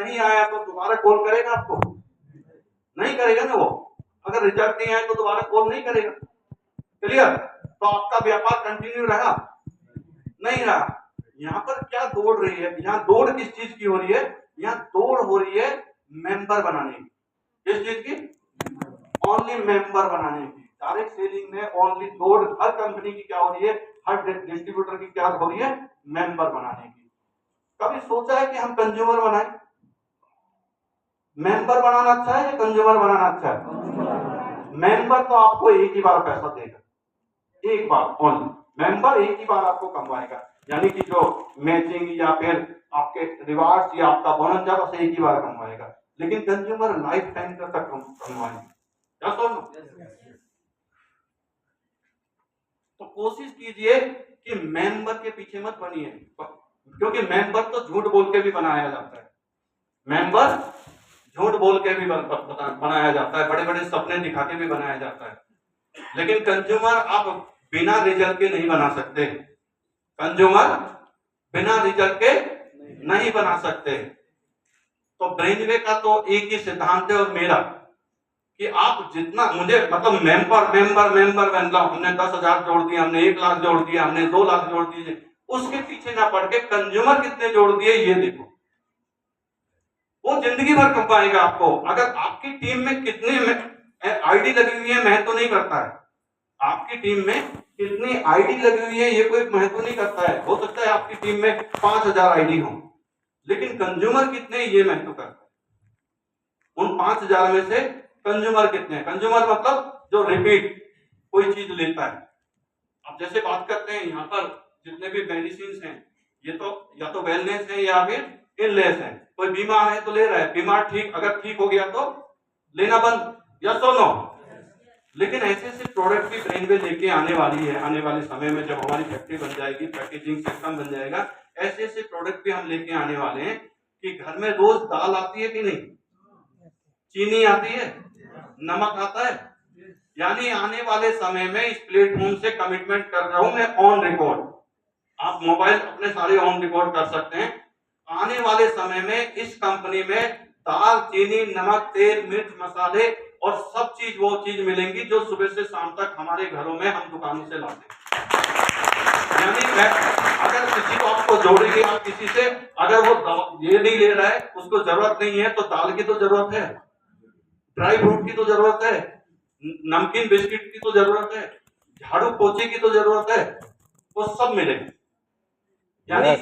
नहीं आया तो दोबारा कॉल करेगा आपको? नहीं करेगा ना वो। अगर रिजल्ट नहीं आया तो दोबारा कॉल नहीं करेगा। क्लियर? तो आपका व्यापार कंटिन्यू रहा? नहीं रहा। यहाँ पर क्या दौड़ रही है? यहाँ दौड़ किस चीज की हो रही है? यहाँ दौड़ हो रही है मेंबर बनाने की। किस चीज की? ओनली मेंबर बनाने की। डायरेक्ट सेलिंग में ओनली दौड़ हर कंपनी की क्या हो रही है, हर डिस्ट्रीब्यूटर की क्या हो रही है, मेंबर बनाने की। कभी सोचा है कि हम कंज्यूमर बनाए? मेंबर बनाना अच्छा है या कंज्यूमर बनाना अच्छा है? मेंबर तो आपको एक ही बार पैसा देगा, एक बार ओनली। मेंबर एक ही बार आपको कमवाएगा, यानी कि जो मैचिंग या फिर आपके रिवार्ड्स या आपका बोनस जा बस एक ही बार कमवाएगा। लेकिन कंज्यूमर लाइफ टाइम तक कमवाएंगे। क्या सुन? तो कोशिश कीजिए कि मेंबर के पीछे मत बनिए, क्योंकि मेंबर तो झूठ बोल के भी बनाया जाता है। मेंबर झूठ बोल के भी बनाया जाता है, बड़े बड़े सपने दिखा के भी बनाया जाता है। लेकिन कंज्यूमर आप बिना रिजल्ट के नहीं बना सकते। कंज्यूमर बिना रिजल्ट के नहीं बना सकते। तो ब्रेनवे का तो एक ही सिद्धांत है और मेरा, कि आप जितना मुझे मतलब मेंबर मेंबर मेंबर बनना, हमने 10,000 जोड़ दिए, हमने 1 लाख जोड़ दिया, हमने 2 लाख जोड़ दिए, उसके पीछे ना पड़ के कंज्यूमर कितने जोड़ दिए ये देखो। वो जिंदगी भर कमाएगा आपको। अगर आपकी टीम में कितने आईडी लगी हुई है महत्व नहीं करता है। आपकी टीम में कितनी आईडी लगी हुई है ये कोई महत्व नहीं करता है। हो सकता है आपकी टीम में 5,000 आईडी हो, लेकिन कंज्यूमर कितने ये महत्व करता है। उन 5,000 में से कंज्यूमर कितने हैं? कंज्यूमर मतलब जो रिपीट कोई चीज लेता है। अब जैसे बात करते हैं यहाँ पर जितने भी मेडिसिन हैं, ये तो या तो वेलनेस है या फिर इलनेस है। कोई बीमार है तो ले रहा है, बीमार ठीक अगर ठीक हो गया तो लेना बंद, या तो नो। लेकिन ऐसे ऐसे प्रोडक्ट भी ब्रेनवे लेके आने वाली है, आने वाले समय में जब हमारी फैक्ट्री बन जाएगी, पैकेजिंग सिस्टम बन जाएगा, ऐसे ऐसे प्रोडक्ट भी हम लेके आने वाले हैं कि घर में रोज दाल आती है कि नहीं, चीनी आती है, नमक आता है। यानी आने वाले समय में इस प्लेटफॉर्म से कमिटमेंट कर रहा हूं मैं ऑन रिकॉर्ड, आप मोबाइल अपने सारे ऑन रिकॉर्ड कर सकते हैं। आने वाले समय में इस कंपनी में दाल, चीनी, नमक, तेल, मिर्च, मसाले और सब चीज वो चीज मिलेंगी जो सुबह से शाम तक हमारे घरों में हम दुकानों से लाते हैं। यानी अगर किसी को आपको जोड़ेंगे, आप किसी से अगर वो ये नहीं ले रहा है, उसको जरूरत नहीं है, तो दाल की तो जरूरत है, ड्राई फ्रूट की तो जरूरत है, नमकीन बिस्किट की तो जरूरत है, झाड़ू पोछे की तो जरूरत है, वो सब मिलेगा। यानी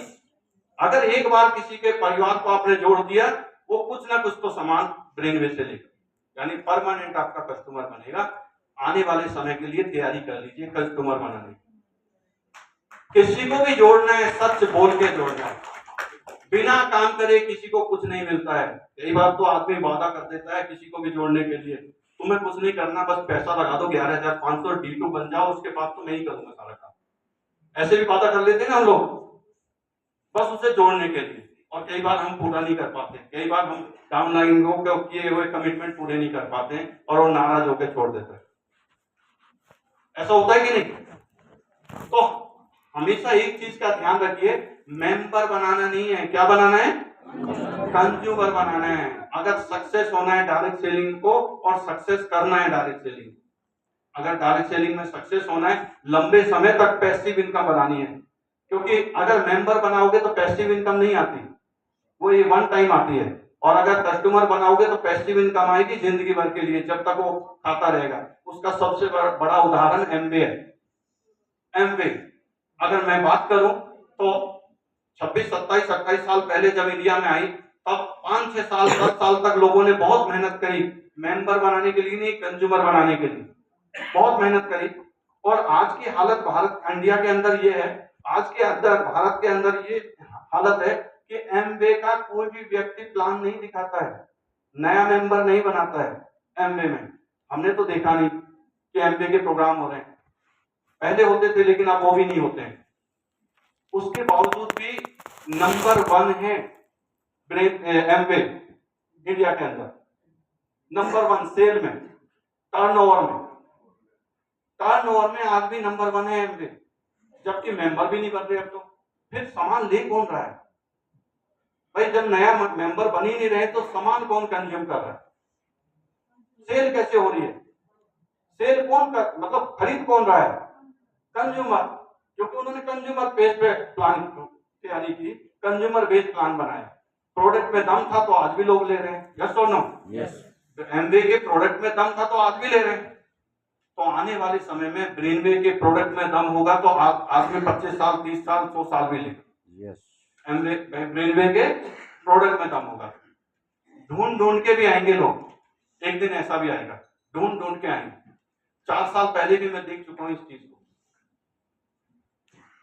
अगर एक बार किसी के परिवार को आपने जोड़ दिया, वो कुछ ना कुछ तो सामान ब्रेनवे से लेगा, यानी परमानेंट आपका कस्टमर बनेगा। आने वाले समय के लिए तैयारी कर लीजिए कस्टमर बनाने की। किसी को भी जोड़ना है, सच बोल के जोड़ना है। बिना काम करे किसी को कुछ नहीं मिलता है। कई बार तो आदमी वादा कर देता है किसी को भी जोड़ने के लिए, तुम्हें कुछ नहीं करना, बस पैसा लगा दो 11,500, D2 बन जाओ, उसके बाद तो मैं ही करूंगा सारा काम। ऐसे भी वादा कर लेते हैं ना हम लोग, बस उसे जोड़ने के लिए। और कई बार हम पूरा नहीं कर पाते, कई बार हम डाउनलाइन को किए हुए कमिटमेंट पूरे नहीं कर पाते हैं और वो नाराज होकर छोड़ देता है। ऐसा होता है कि नहीं? तो हमेशा एक चीज का ध्यान रखिए, मेंबर बनाना नहीं है, क्या बनाना है? कंज्यूमर बनाना है। अगर सक्सेस होना है डायरेक्ट सेलिंग को, और सक्सेस करना है डायरेक्ट सेलिंग, अगर डायरेक्ट सेलिंग में सक्सेस होना है, लंबे समय तक पैसिव इनकम बनानी है। क्योंकि अगर मेंबर बनाओगे तो पैसिव इनकम नहीं आती, वो ये वन टाइम आती है। और अगर कस्टमर बनाओगे तो पैसिव इनकम आएगी जिंदगी भर के लिए, जब तक वो खाता रहेगा। उसका सबसे बड़ा उदाहरण एमवे है। एमवे अगर मैं बात करूं तो 26, 27, 28 साल पहले जब इंडिया में आई, तब 5, 6 साल 10 साल तक लोगों ने बहुत मेहनत करी मेंबर बनाने के लिए, नहीं कंज्यूमर बनाने के लिए, बहुत मेहनत करी। और आज की हालत भारत इंडिया के अंदर ये है, आज के अंदर भारत के अंदर ये हालत है कि एमवे का कोई भी व्यक्ति प्लान नहीं दिखाता है, नया मेंबर नहीं बनाता है एमवे में। हमने तो देखा नहीं कि एमवे के प्रोग्राम हो रहे हैं, पहले होते थे लेकिन अब वो भी नहीं होते हैं। उसके बावजूद भी नंबर 1 है एमवे इंडिया के अंदर, नंबर 1 सेल में, टर्नओवर में आज भी नंबर 1 है एमवे, जबकि मेंबर भी नहीं बन रहे अब तो। फिर सामान ले कौन रहा है? भाई जब नया मेंबर बन ही नहीं रहे तो सामान कौन कंज्यूम कर रहा है, सेल कैसे हो रही है, सेल कौन कर, मतलब खरीद कौन रहा है, कंज्यूमर, क्योंकि उन्होंने कंज्यूमर बेस पे प्लान तैयारी की, कंज्यूमर बेस प्लान बनाया। प्रोडक्ट में दम था तो आज भी लोग ले रहे हैं, यस और नो? यस। एमवे के प्रोडक्ट में दम था तो आज भी ले रहे हैं। तो आने वाले समय में ब्रेनवे के प्रोडक्ट में दम होगा तो आदमी 25 साल 30 साल 100 साल भी लेगा। यस। एमवे ब्रेनवे के प्रोडक्ट में दम होगा। ढूंढ ढूंढ के भी आएंगे लोग, एक दिन ऐसा भी आएगा, ढूंढ ढूंढ के आएंगे। 4 साल पहले भी मैं देख चुका हूं इस चीज को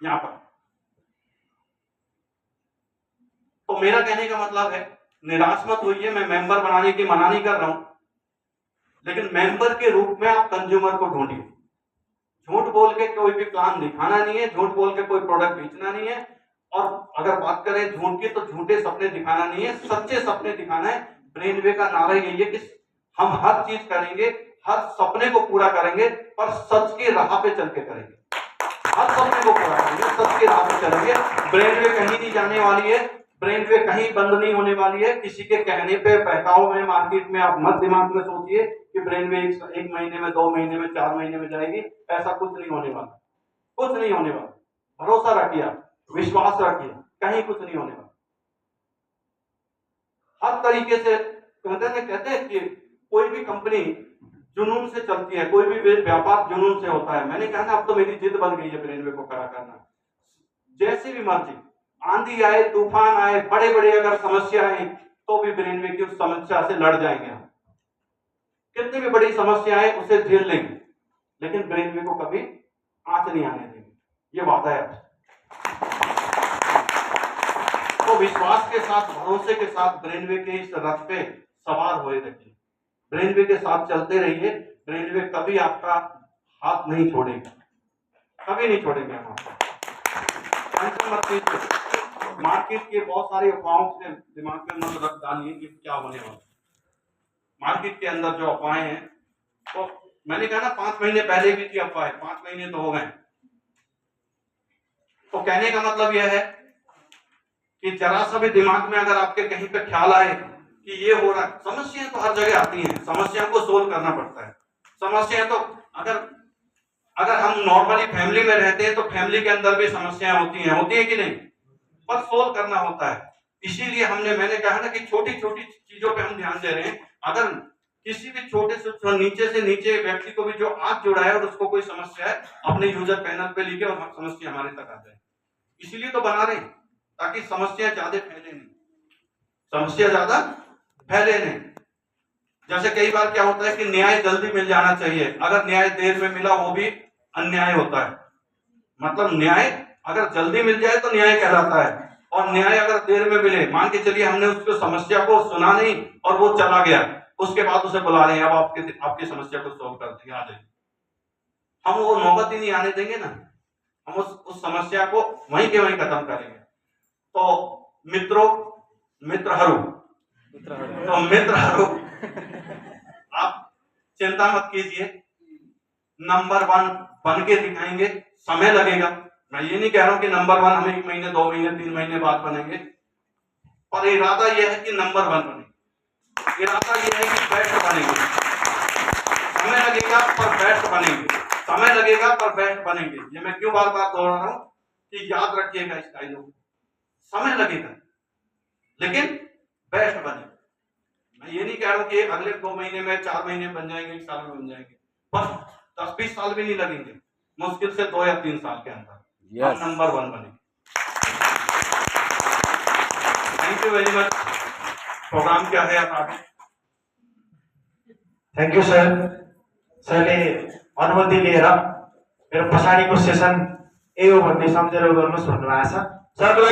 यहां पर। तो मेरा कहने का मतलब है, निराश मत होइए, मैं मेंबर बनाने की मना नहीं कर रहा हूं, लेकिन मेंबर के रूप में आप कंज्यूमर को ढूंढिए। झूठ बोल के कोई भी प्लान दिखाना नहीं है, झूठ बोल के कोई प्रोडक्ट बेचना नहीं है, और अगर बात करें झूठ की तो झूठे सपने दिखाना नहीं है, सच्चे सपने दिखाना है। ब्रेनवे का नारा यही है कि हम हर चीज करेंगे, हर सपने को पूरा करेंगे, पर सच की राह पे चल के करेंगे। हर सपने को पूरा करेंगे, सच की राह पे चलेंगे। ब्रेनवे कहीं नहीं जाने वाली है, ब्रेनवे कहीं बंद नहीं होने वाली है। किसी के कहने पे बहकाव में मार्केट में आप मत दिमाग में सोचिए कि ब्रेनवे एक महीने में 2 महीने में 4 महीने में जाएगी, ऐसा कुछ नहीं होने वाला, कुछ नहीं होने वाला। भरोसा रखिए, विश्वास रखिए, कहीं कुछ नहीं होने वाला। हर तरीके से कहते हैं कि कोई भी कंपनी जुनून से चलती है, कोई भी व्यापार जुनून से होता है। मैंने कहा ना, अब तो मेरी जिद बन गई है ब्रेनवे को खड़ा करना। जैसी भी मर्जी आंधी आए, तूफान आए, बड़े बड़े अगर समस्या आए, तो भी ब्रेनवे की उस समस्या से लड़ जाएंगे हम। कितनी भी बड़ी समस्या आए उसे झेल लेंगे, लेकिन ब्रेनवे को कभी आंच नहीं आने देंगे, ये वादा है। तो विश्वास के साथ, भरोसे के साथ ब्रेनवे के इस रथ पे सवार होए रहिए, ब्रेनवे के साथ चलते रहिए। ब्रेनवे कभी आपका हाथ नहीं छोड़ेगा, कभी नहीं छोड़ेंगे हम आपको। मार्केट के बहुत सारे अफवाहों से दिमाग में मत रख डालिए कि क्या होने वाला। मार्केट के अंदर जो अफवाहें हैं, तो मैंने कहा ना 5 महीने पहले भी थी अफवाहें, 5 महीने तो हो गए। तो कहने का मतलब यह है कि जरा सा भी दिमाग में अगर आपके कहीं पे ख्याल आए कि ये हो रहा है, समस्याएं तो हर जगह आती हैं, समस्याओं को सोल्व करना पड़ता है। समस्याएं तो अगर हम नॉर्मली फैमिली में रहते हैं तो फैमिली के अंदर भी समस्याएं होती है कि नहीं, पर सोल्व करना होता है। इसीलिए मैंने कहा ना कि छोटी छोटी चीजों पे हम ध्यान दे रहे हैं। अगर किसी भी छोटे से नीचे व्यक्ति को भी जो आज जुड़ा है और उसको कोई समस्या है, अपने यूजर पैनल पे लिखे और समस्या हमारे तक आ जाए। इसीलिए तो बना रहे हैं, ताकि समस्या ज्यादा फैले नहीं, समस्या ज्यादा फैले नहीं। जैसे कई बार क्या होता है कि न्याय जल्दी मिल जाना चाहिए, अगर न्याय देर में मिला वो भी अन्याय होता है। मतलब न्याय अगर जल्दी मिल जाए तो न्याय कहलाता है, और न्याय अगर देर में मिले, मान के चलिए हमने उसको समस्या को सुना नहीं और वो चला गया, उसके बाद उसे बुला रहे हैं, अब आपकी समस्या को सॉल्व कर देंगे, आ जाइए, हम वो नौबत ही नहीं आने देंगे ना, हम उस समस्या को वहीं के वहीं खत्म करेंगे। तो मित्रों, मित्र हरू, आप चिंता मत कीजिए, नंबर 1 बन के दिखाएंगे। समय लगेगा, मैं ये नहीं कह रहा हूं कि नंबर 1 हम 1 महीने 2 महीने 3 महीने बाद बनेंगे, पर इरादा यह है कि नंबर 1 बने। इरादा यह है कि बेस्ट बनेंगे। समय लगेगा पर बेस्ट बनेंगे, समय लगेगा पर बेस्ट बनेंगे। ये मैं क्यों बार बार दोहरा रहा हूं कि याद रखिएगा इस डायलॉग को। समय लगेगा लेकिन बेस्ट बने। मैं ये नहीं कह रहा हूं कि अगले 2 महीने में 4 महीने बन जाएंगे, 1 साल में बन जाएंगे, पर 10-20 साल भी नहीं लगेंगे, मुश्किल से 2 या 3 साल के अंदर हम नंबर 1 बनेंगे। Thank you very much. Programme क्या है आप आगे? Thank you sir. सरले अनुमति लिएर मेरो पछाडिको सेसन ए हो भन्ने सम्झेर गर्नुहोस् भन्नुभएको छ। सरको लागि